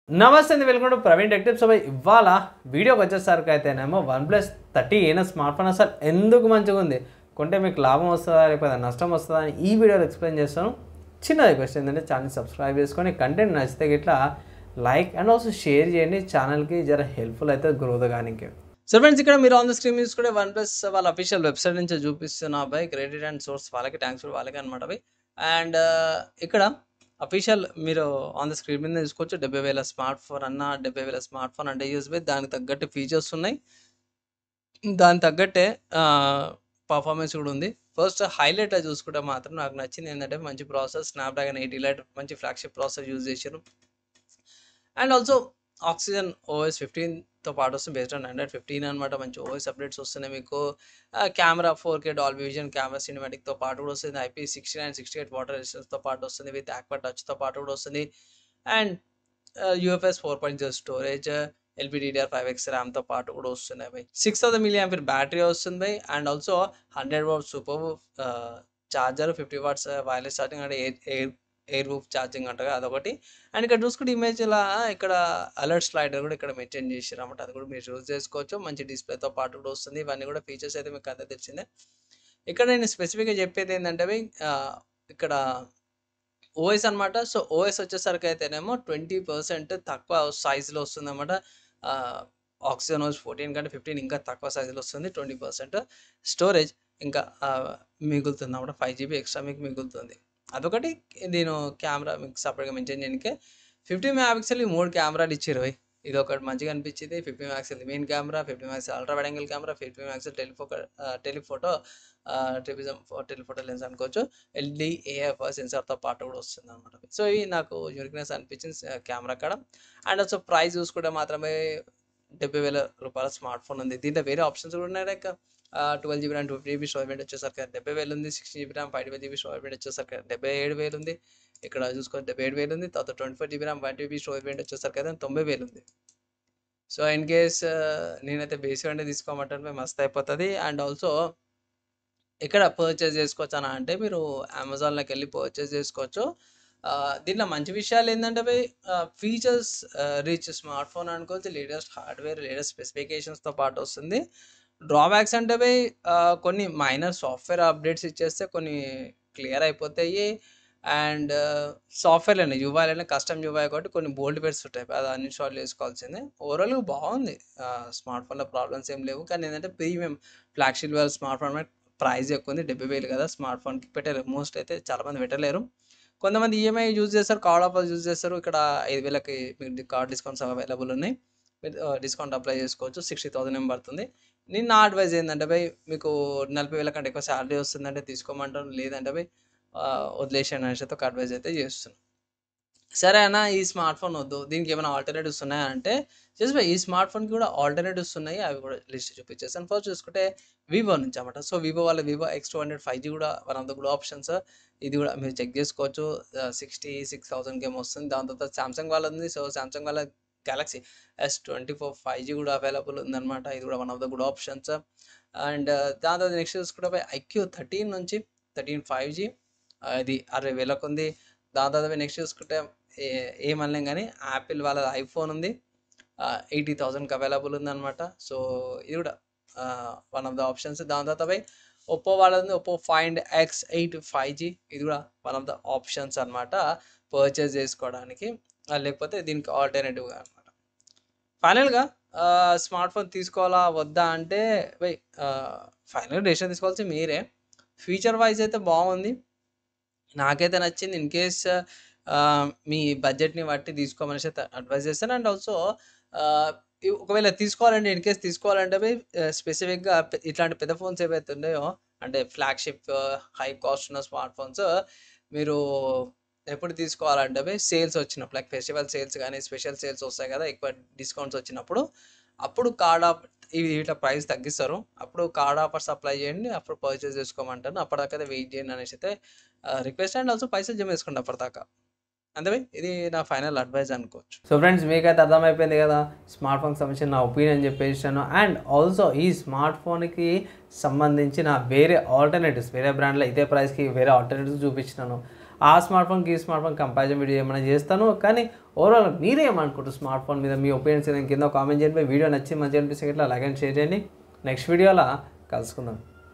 నమస్తే అండి, welcome to Praveen tech tips. ఇవాళ వీడియోకి వచ్చేసరికి అయితేనేమో OnePlus 30 అయిన స్మార్ట్ ఫోన్ అసలు ఎందుకు మంచిగా ఉంది, కొంటే మీకు లాభం వస్తుందా లేకపోతే నష్టం వస్తుందా అని ఈ వీడియోలో ఎక్స్ప్లెయిన్ చేస్తాను. చిన్న రిక్వెస్ట్ ఏంటంటే ఛానల్ సబ్స్క్రైబ్ చేసుకొని కంటెంట్ నచ్చితే ఇట్లా లైక్ అండ్ ఆల్సో షేర్ చేయండి, ఛానల్కి జర హెల్ప్ఫుల్ అయితే గ్రోత్ కానీ. సో ఫ్రెండ్స్, ఇక్కడ మీరు ఆన్ ద స్క్రీన్ చూసుకుంటే OnePlus వాళ్ళ అఫీషియల్ వెబ్సైట్ నుంచి చూపిస్తున్న అబ్బాయి క్రెడిట్ అండ్ సోర్స్ వాళ్ళకి థ్యాంక్స్ వాళ్ళకి అనమాట అవి. అండ్ ఇక్కడ అఫీషియల్ మీరు ఆన్ ద స్క్రీన్ మీద చూసుకోవచ్చు. 70,000 స్మార్ట్ ఫోన్ అన్న, 70,000 స్మార్ట్ ఫోన్ అంటే యూస్బై దానికి తగ్గట్టు ఫీచర్స్ ఉన్నాయి, దానికి తగ్గట్టే పర్ఫార్మెన్స్ కూడా ఉంది. ఫస్ట్ హైలైట్ చూసుకుంటే మాత్రం నాకు నచ్చింది ఏంటంటే మంచి ప్రాసెసర్, స్నాప్డ్రాగన్ 80 లైట్ మంచి ఫ్లాగ్షిప్ ప్రాసెసర్ యూజ్ చేశారు. అండ్ ఆల్సో ఆక్సిజన్ OS 15తో పాటు వస్తుంది, బేస్డ్ ఆన్ Android 15 అనమాట. మంచి OS అప్డేట్స్ వస్తున్నాయి మీకు. Camera 4K Dolby vision camera సినిమాటిక్తో పాటు కూడా వస్తుంది. IP69 68 వాటర్ రెసిస్టెన్స్తో పాటు వస్తుంది, విత్ ఆక్వా టచ్తో పాటు కూడా వస్తుంది. అండ్ UFS 4.0 స్టోరేజ్, LPDDR5X ర్యామ్తో పాటు కూడా వస్తున్నాయి బై. 6000 mAh బ్యాటరీ వస్తుంది బై. And also 100 watts super charger, 50 watts wireless charging అంటే ఎయిర్ రూఫ్ ఛార్జింగ్ అంటారు అదొకటి. అండ్ ఇక్కడ చూసుకుంటే ఇమేజ్ ఇలా ఇక్కడ అలర్ట్ స్లైడర్ కూడా ఇక్కడ మెయింటైన్ చేసారు అనమాట, అది కూడా మీరు యూజ్ చేసుకోవచ్చు. మంచి డిస్ప్లేతో పాటు కూడా వస్తుంది. ఇవన్నీ కూడా ఫీచర్స్ అయితే మీకు అంతా తెలిసిందే. ఇక్కడ నేను స్పెసిఫిక్గా చెప్పేది ఏంటంటే ఇక్కడ OS అనమాట. సో OS వచ్చేసరికి అయితేనేమో 20% తక్కువ సైజులో వస్తుంది అనమాట. ఆక్సిజన్ OS 14 కంటే 15 ఇంకా తక్కువ సైజులో వస్తుంది. 20% స్టోరేజ్ ఇంకా మిగులుతుంది అన్నమాట, 5GB ఎక్స్ట్రా మీకు మిగులుతుంది. అదొకటి. నేను కెమెరా మీకు సపరేట్గా మెయింటైన్ చేయడానికి 50 మెగాపిక్సెల్ 3 కెమెరాలు ఇచ్చారు. ఇది ఒకటి మంచిగా అనిపించింది. 50 megapixel main camera, 50 megapixel ultra wide angle camera, 50 megapixel telephoto telephoto lens అనుకోవచ్చు. LDAF సెన్సార్తో పాటు కూడా వస్తుంది అనమాట. సో ఇవి నాకు యూనిక్నెస్ అనిపించింది కెమెరా కాడ. అండ్ ఆల్సో ప్రైస్ చూసుకుంటే మాత్రమే 70,000 రూపాయల స్మార్ట్ ఫోన్ ఉంది. దీంట్లో వేరే ఆప్షన్స్ కూడా ఉన్నాయి. Like 12GB RAM 2GB storage variant వచ్చేసరికి 70,000 ఉంది. 16GB RAM 512GB storage variant వచ్చేసరికి 77,000 ఉంది. ఇక్కడ చూసుకొని 77,000 ఉంది. తర్వాత 24GB RAM 1TB storage variant వచ్చేసరికి అయితే 90,000 ఉంది. సో ఇన్ కేస్ నేనైతే బేసిక్ అంటే తీసుకోమంటే మస్తు అయిపోతుంది. అండ్ ఆల్సో ఇక్కడ పర్చేస్ చేసుకోవచ్చు అని అంటే మీరు అమెజాన్లోకి వెళ్ళి పర్చేస్ చేసుకోవచ్చు. దీంట్లో మంచి విషయాలు ఏంటంటే ఫీచర్స్ రిచ్ స్మార్ట్ ఫోన్ అనుకోవచ్చు. లేటెస్ట్ హార్డ్వేర్, లేటెస్ట్ స్పెసిఫికేషన్స్తో పాటు వస్తుంది. డ్రాబ్యాక్స్ అంటే కొన్ని మైనర్ సాఫ్ట్వేర్ అప్డేట్స్ ఇచ్చేస్తే కొన్ని క్లియర్ అయిపోతాయి. అండ్ సాఫ్ట్వేర్లోనే యూఐలోనే కస్టమ్ యూఐ కాబట్టి కొన్ని బోల్డ్ బెడ్స్ ఉంటాయి, అది అన్ఇన్స్టాల్ చేసుకోవాల్సిందే. ఓవరాల్గా బాగుంది. స్మార్ట్ ఫోన్లో ప్రాబ్లమ్స్ ఏం లేవు. కానీ ఏంటంటే premium flagship smart phone price ఎక్కువ ఉంది. 70,000 కదా, స్మార్ట్ ఫోన్కి పెట్టలేరు. మోస్ట్ అయితే చాలామంది పెట్టలేరు. కొంతమంది ఈఎంఐ యూజ్ చేస్తారు, కార్డ్ ఆఫర్స్ యూజ్ చేస్తారు. ఇక్కడ 5,000కి మీకు కార్డ్ డిస్కౌంట్స్ అవైలబుల్ ఉన్నాయి. మీరు డిస్కౌంట్ అప్లై చేసుకోవచ్చు. 60,000 ఏం పడుతుంది. నేను నా అడ్వైజ్ ఏంటంటే మీకు 40,000 కంటే ఎక్కువ శాలరీ వస్తుందంటే తీసుకోమంటాను, లేదంటే వదిలేసాను అనేసి ఒక అడ్వైజ్ అయితే చేస్తున్నాను. సరే అన్న, ఈ స్మార్ట్ ఫోన్ వద్దు, దీనికి ఏమైనా ఆల్టర్నేటివ్స్ ఉన్నాయా అంటే జస్ట్ ఈ స్మార్ట్ ఫోన్కి కూడా ఆల్టర్నేటివ్స్ ఉన్నాయి, అవి కూడా లిస్ట్ చూపించేస్తాను. ఫస్ట్ చూసుకుంటే వివో నుంచి అన్నమాట. సో వివో వాళ్ళ వివో X200 5G కూడా one of the good options. ఇది కూడా మీరు చెక్ చేసుకోవచ్చు. 66,000 ఏమో వస్తుంది. దాని తర్వాత సామ్సంగ్ వాళ్ళ ఉంది. సో సామ్సంగ్ వాళ్ళ Galaxy S24 5G కూడా అవైలబుల్ ఉందన్నమాట. ఇది కూడా one of the good options. And దాని తర్వాత నెక్స్ట్ చూసుకుంటే IQ 13 నుంచి 13 5G, ఇది 60,000 ఉంది. దాని తర్వాత నెక్స్ట్ చూసుకుంటే ఏమనలేం కానీ యాపిల్ వాళ్ళ ఐఫోన్ ఉంది, 80,000కి అవైలబుల్ ఉందన్నమాట. సో ఇది కూడా వన్ ఆఫ్ ద ఆప్షన్స్. దాని తర్వాత ఒప్పో వాళ్ళది ఉంది, ఒప్పో Find X8 5G, ఇది కూడా వన్ ఆఫ్ ద ఆప్షన్స్ అనమాట పర్చేస్ చేసుకోవడానికి, లేకపోతే దీనికి ఆల్టర్నేటివ్గా అనమాట. ఫైనల్గా స్మార్ట్ ఫోన్ తీసుకోవాలా వద్దా అంటే ఫైనల్గా డెసిషన్ తీసుకోవాల్సి మీరే. ఫీచర్ వైజ్ అయితే బాగుంది, నాకైతే నచ్చింది. ఇన్ కేస్ మీ బడ్జెట్ని బట్టి తీసుకోమనేసి అయితే అడ్వైజ్ చేస్తాను. అండ్ ఆల్సో ఒకవేళ తీసుకోవాలంటే ఇన్ కేస్ తీసుకోవాలంటే స్పెసిఫిక్గా ఇట్లాంటి పెద్ద ఫోన్స్ ఏవైతే ఉన్నాయో అంటే ఫ్లాగ్షిప్ హై కాస్ట్ ఉన్న స్మార్ట్ ఫోన్స్ మీరు ఎప్పుడు తీసుకోవాలంటే సేల్స్ వచ్చినప్పుడు, లైక్ ఫెస్టివల్ సేల్స్ కానీ స్పెషల్ సేల్స్ వస్తాయి కదా, ఎక్కువ డిస్కౌంట్స్ వచ్చినప్పుడు, అప్పుడు కార్డ్ ఆఫ్ ఇట్లా ప్రైస్ తగ్గిస్తారు. అప్పుడు కార్డ్ ఆఫర్స్ అప్లై చేయండి, అప్పుడు పర్చేస్ చేసుకోమంటాను. అప్పటిదాకా వెయిట్ చేయండి అనేసి అయితే రిక్వెస్ట్. అండ్ ఆల్సో పైసలు జమ చేసుకోండి అప్పటిదాకా. అంతే, ఇది నా ఫైనల్ అడ్వైజ్ అనుకోవచ్చు. సో ఫ్రెండ్స్, మీకైతే అర్థమైపోయింది కదా స్మార్ట్ ఫోన్కి సంబంధించిన నా ఒపీనియన్ చెప్పేసాను. అండ్ ఆల్సో ఈ స్మార్ట్ ఫోన్కి సంబంధించిన వేరే ఆల్టర్నేటివ్స్, వేరే బ్రాండ్లో ఇదే ప్రైస్కి వేరే ఆల్టర్నేటివ్స్ చూపించినాను. ఆ స్మార్ట్ ఫోన్కి ఈ స్మార్ట్ ఫోన్ కంపారిజన్ వీడియో ఏమైనా చేస్తాను. కానీ ఓవరాల్ మీరేమనుకుంటారు స్మార్ట్ ఫోన్ మీద మీ ఒపీనియన్స్ ఏదైనా కింద కామెంట్ చేయండి. వీడియో నచ్చి మంచిగా అనిపిస్తే ఇట్లా లైక్ అండ్ షేర్ చేయండి. నెక్స్ట్ వీడియోలో కలుసుకుందాం.